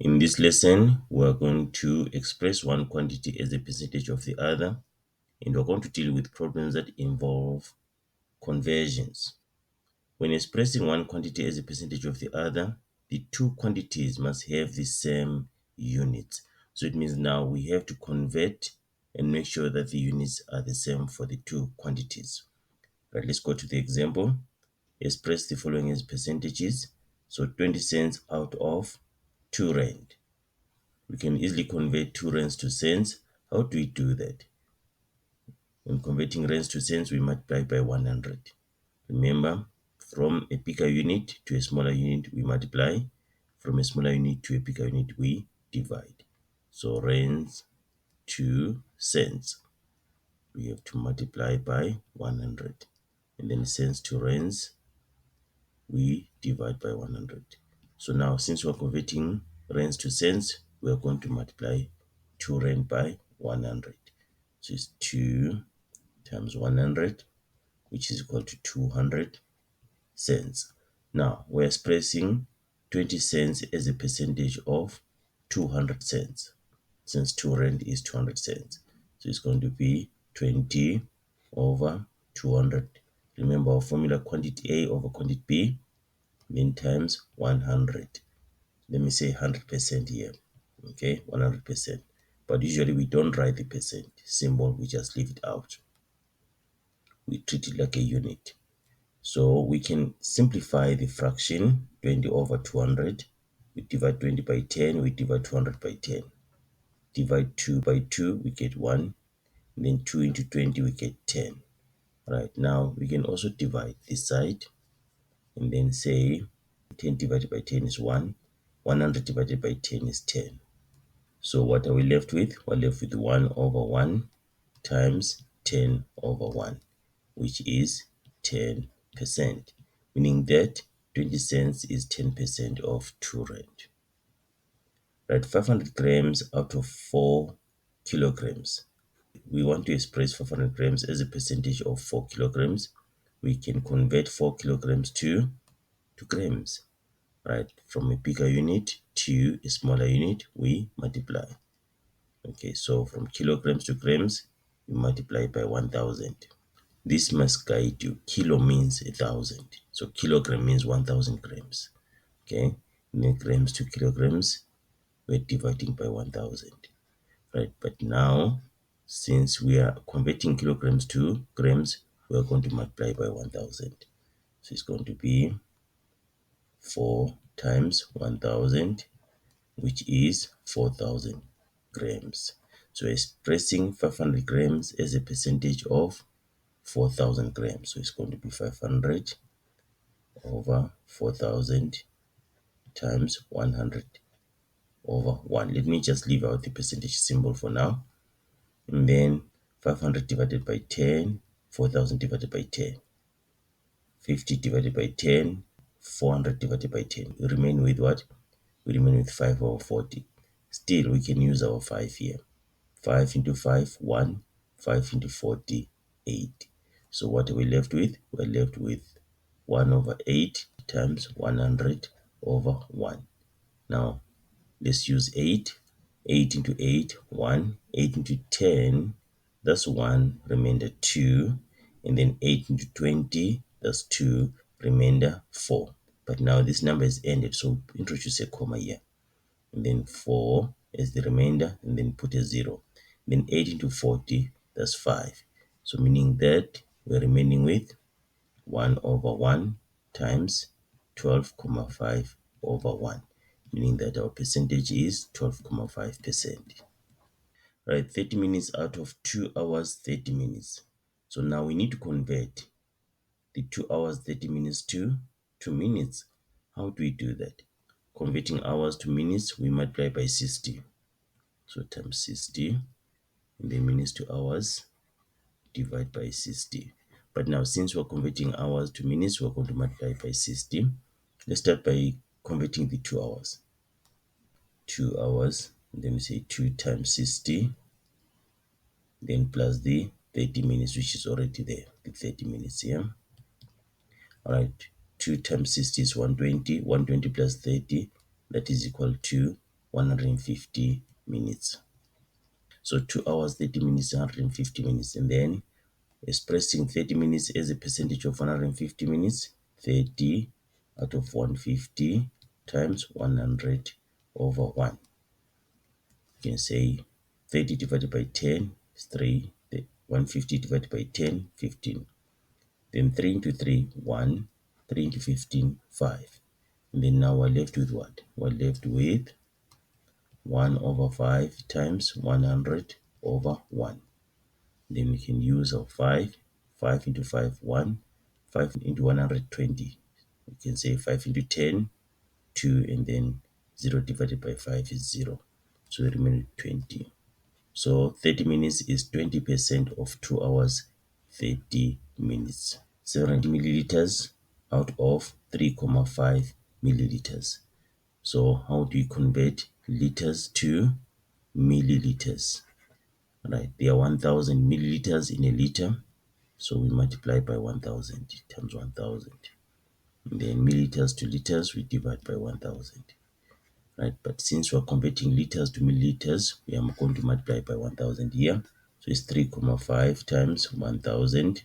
In this lesson, we are going to express one quantity as a percentage of the other, and we're going to deal with problems that involve conversions. When expressing one quantity as a percentage of the other, the two quantities must have the same units. So it means now we have to convert and make sure that the units are the same for the two quantities. Right, let's go to the example. Express the following as percentages. So 20 cents out of 2 rand. We can easily convert 2 rands to cents. How do we do that? When converting rands to cents, we multiply by 100. Remember, from a bigger unit to a smaller unit, we multiply. From a smaller unit to a bigger unit, we divide. So rands to cents, we have to multiply by 100. And then cents to rands, we divide by 100. So now, since we're converting rands to cents, we are going to multiply 2 rand by 100. So it's 2 times 100, which is equal to 200 cents. Now, we're expressing 20 cents as a percentage of 200 cents, since 2 rand is 200 cents. So it's going to be 20 over 200. Remember our formula, quantity A over quantity B, then times 100. Let me say 100% here. Okay, 100%. But usually we don't write the percent symbol, we just leave it out. We treat it like a unit. So we can simplify the fraction 20 over 200. We divide 20 by 10, we divide 200 by 10. Divide 2 by 2, we get 1. And then 2 into 20, we get 10. Right, now we can also divide this side and then say 10 divided by 10 is 1. 100 divided by 10 is 10. So what are we left with? We're left with 1 over 1 times 10 over 1, which is 10%, meaning that 20 cents is 10% of 2 rand. Right, 500 grams out of 4 kilograms. We want to express 500 grams as a percentage of 4 kilograms. We can convert 4 kilograms to grams. Right, from a bigger unit to a smaller unit, we multiply. Okay, so from kilograms to grams, you multiply by 1000. This must guide you. Kilo means 1000, so kilogram means 1000 grams. Okay, and then grams to kilograms, we're dividing by 1000. Right, but now since we are converting kilograms to grams, we are going to multiply by 1000. So it's going to be 4 times 1000, which is 4000 grams. So expressing 500 grams as a percentage of 4000 grams. So it's going to be 500 over 4000 times 100 over 1. Let me just leave out the percentage symbol for now. And then 500 divided by 10, 4000 divided by 10. 50 divided by 10, 400 divided by 10. We remain with what? We remain with 5 over 40. Still, we can use our 5 here. 5 into 5, 1. 5 into 40, 8. So what are we left with? We're left with 1 over 8 times 100 over 1. Now, let's use 8. 8 into 8, 1. 8 into 10, that's 1, remainder 2. And then 8 into 20, that's 2, remainder 4. But now this number is ended, so introduce a comma here. And then 4 as the remainder, and then put a 0. Then 8 into 40, that's 5. So meaning that we're remaining with 1 over 1 times 12.5 over 1, meaning that our percentage is 12.5%. Right, 30 minutes out of 2 hours, 30 minutes. So now we need to convert the 2 hours, 30 minutes to minutes. How do we do that? Converting hours to minutes, we multiply by 60. So times 60, and then minutes to hours, divide by 60. But now, since we're converting hours to minutes, we're going to multiply by 60. Let's start by converting the 2 hours. 2 hours, and then we say 2 times 60, then plus the 30 minutes, which is already there, the 30 minutes here. All right, 2 times 60 is 120. 120 plus 30, that is equal to 150 minutes. So 2 hours, 30 minutes, 150 minutes. And then expressing 30 minutes as a percentage of 150 minutes, 30 out of 150 times 100 over 1. You can say 30 divided by 10 is 3, 150 divided by 10, 15. Then 3 into 3, 1, 3 into 15, 5. And then now we're left with what? We're left with 1 over 5 times 100 over 1. Then we can use our 5. 5 into 5, 1. 5 into 120. We can say 5 into 10, 2. And then 0 divided by 5 is 0. So we remain with 20. So 30 minutes is 20% of 2 hours, 30 minutes. 700 milliliters out of 3,5 milliliters. So how do you convert liters to milliliters? Right, there are 1000 milliliters in a liter. So we multiply by 1000 times 1000. And then milliliters to liters, we divide by 1000. Right, but since we're converting liters to milliliters, we are going to multiply by 1000 here. So it's 3,5 times 1000. And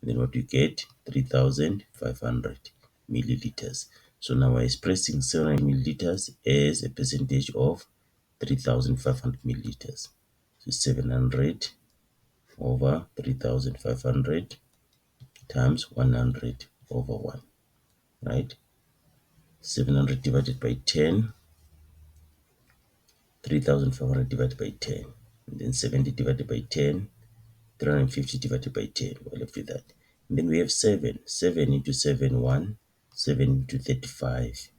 then what you get? 3500 milliliters. So now we're expressing 700 milliliters as a percentage of 3500 milliliters. So 700 over 3500 times 100 over 1. Right? 700 divided by 10, 3500 divided by 10. And then 70 divided by 10, 350 divided by 10. We're left with that. And then we have 7. 7 into 7, 1. 7 into 35,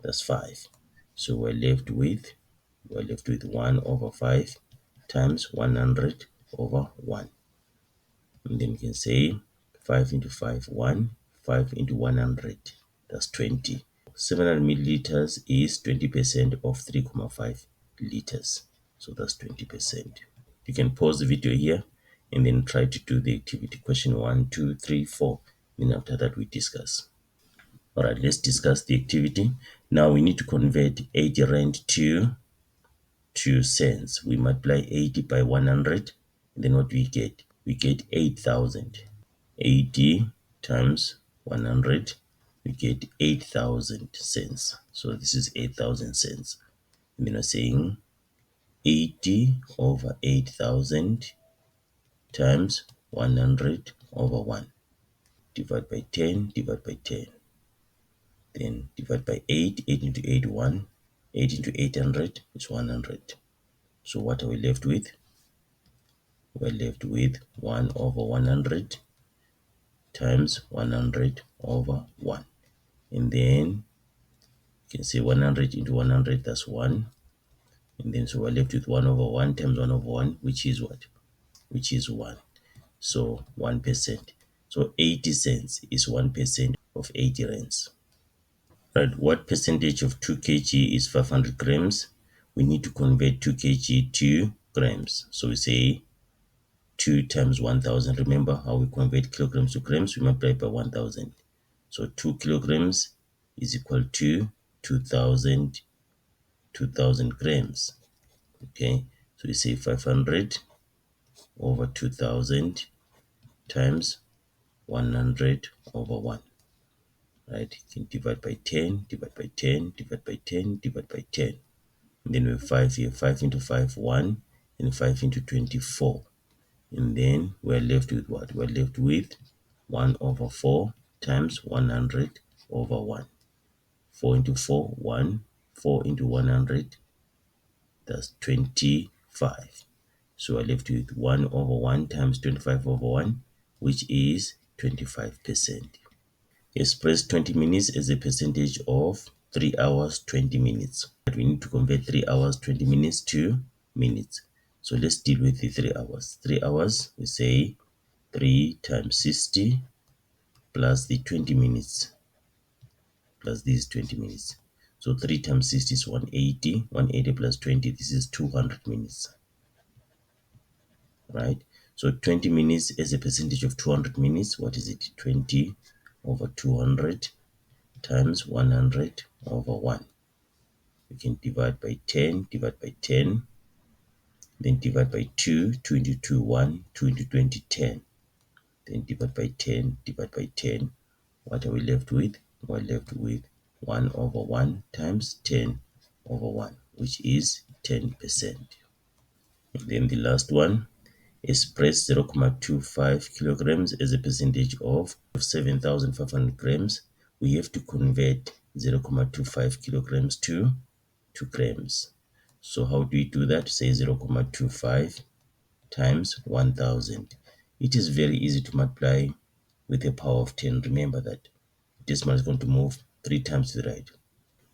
that's 5. So we're left with 1 over 5 times 100 over 1. And then we can say 5 into 5, 1. 5 into 100, that's 20. 700 milliliters is 20% of 3,5 liters. So that's 20%. You can pause the video here and then try to do the activity. Question 1, 2, 3, 4. Then after that we discuss. All right, let's discuss the activity. Now we need to convert 80 rand to cents. We multiply 80 by 100. And then what do we get? We get 8,000. 80 times 100, we get 8,000 cents. So this is 8,000 cents. And then we're saying 80 over 8,000 times 100 over 1. Divide by 10, divide by 10. Then divide by 8, 8 into 8, 1. 8 into 800 is 100. So what are we left with? We're left with 1 over 100 times 100 over 1. And then you can say 100 into 100, that's 1. And then so we're left with 1 over 1 times 1 over 1, which is what? Which is 1. So 1%. So 80 cents is 1% of 80 rands. Right, what percentage of 2 kg is 500 grams? We need to convert 2 kg to grams. So we say 2 times 1000. Remember how we convert kilograms to grams? We multiply by 1000. So 2 kilograms is equal to 2000 grams. Okay, so we say 500 over 2000 times 100 over 1. Right, you can divide by 10, divide by 10, divide by 10, divide by 10. And then we have 5 here. 5 into 5, 1. And 5 into 24. And then we're left with what? We're left with 1 over 4 times 100 over 1. 4 into 4, 1. 4 into 100, that's 25. So we're left with 1 over 1 times 25 over 1, which is 25%. Express 20 minutes as a percentage of 3 hours, 20 minutes. But we need to convert 3 hours, 20 minutes to minutes. So let's deal with the 3 hours. 3 hours, we say 3 times 60 plus the 20 minutes plus these 20 minutes. So 3 times 60 is 180. 180 plus 20, this is 200 minutes. Right? So 20 minutes as a percentage of 200 minutes. What is it? 20 over 200 times 100 over 1. We can divide by 10, divide by 10, then divide by 2, 2 into 2, 1, 2 into 20, 10. Then divide by 10, divide by 10. What are we left with? We're left with 1 over 1 times 10 over 1, which is 10%. And then the last one, express 0.25 kilograms as a percentage of 7,500 grams. We have to convert 0.25 kilograms to grams. So how do we do that? Say 0.25 times 1000. It is very easy to multiply with the power of 10. Remember that decimal is going to move 3 times to the right.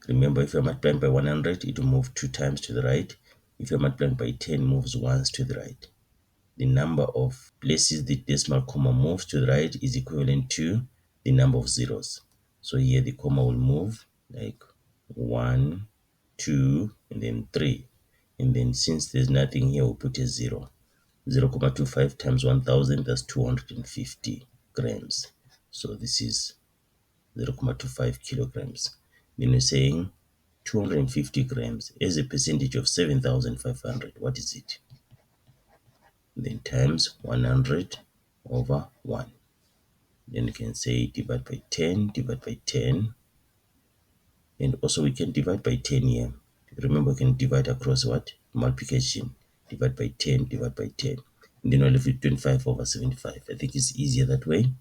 Remember, if you're multiplying by 100, it will move 2 times to the right. If you're multiplying by 10, moves once to the right. The number of places the decimal comma moves to the right is equivalent to the number of zeros. So here the comma will move like 1, 2, and then 3. And then since there's nothing here, we'll put a 0. 0.25 times 1000, that's 250 grams. So this is 0.25 kilograms. Then we're saying 250 grams as a percentage of 7,500. What is it? Then times 100 over 1. Then you can say divide by 10, divide by 10. And also we can divide by 10 here. Remember, we can divide across what? Multiplication. Divide by 10, divide by 10. And then we're left with 25 over 75. I think it's easier that way.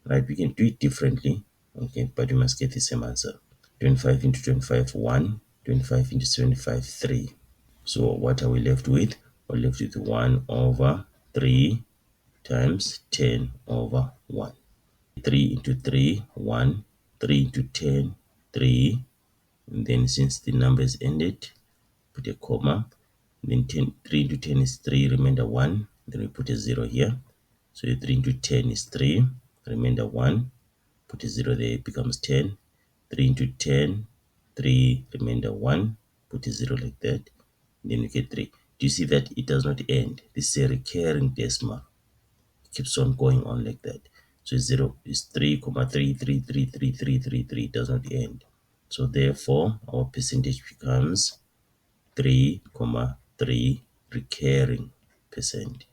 Right, we can do it differently. Okay, but we must get the same answer. 25 into 25, 1. 25 into 75, 3. So what are we left with? We're left with 1 over 3 times 10 over 1. 3 into 3, 1. 3 into 10, 3. And then since the number is ended, put a comma. Then 3 into 10 is 3, remainder 1. Then we put a 0 here. So 3 into 10 is 3, remainder 1. Put a 0 there, it becomes 10. 3 into 10, 3, remainder 1. Put a 0 like that. Then you get 3. Do you see that it does not end? This is a recurring decimal. It keeps on going on like that. So 0 is 3, 3, 3, 3, 3, 3, 3, 3. It does not end. So therefore, our percentage becomes 3, 3 recurring percent.